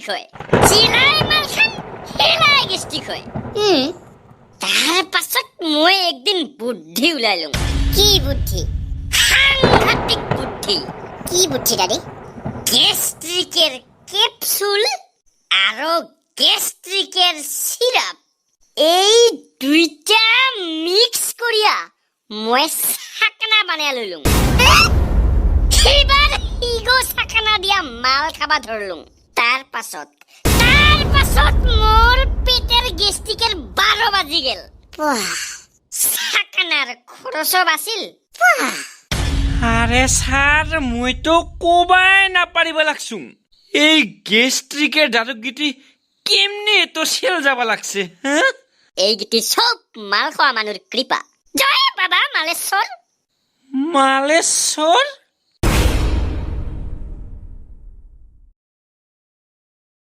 gastric হয় চিলাই মালখান হেলাই gastric হয় তাৰ পাছত মই একদিন বুদ্ধি ওলাই লওঁ কি বুদ্ধি সাংঘাতিক বুদ্ধি কি বুদ্ধি দাদী গেষ্ট্ৰিকেৰ ক্যাপসুল আৰু গেষ্ট্ৰিকেৰ সিৰাপ এই দুইটা মিক্স কৰিয়া মই ছাকনা বানাই লইলুং এইবাৰ ইগো ছাকনা দিয়া মাল খাবা ধৰলুং তাৰ পাছত মোৰ পেটেৰ গেষ্ট্ৰিকেৰ 12 বাজি গেল ছাকনাৰ খৰচ বাছিল আরে স্যার মই তো কোবাই না পারিব লাগছুং এই গেস্ট্রিকের দাদুগিটি কেমনে তো সেল যাবা লাগছে হ্যাঁ এইগিটি সব মাল খোৱা মানুহৰ কৃপা জয় বাবা মালেশ্বৰ মালেশ্বৰ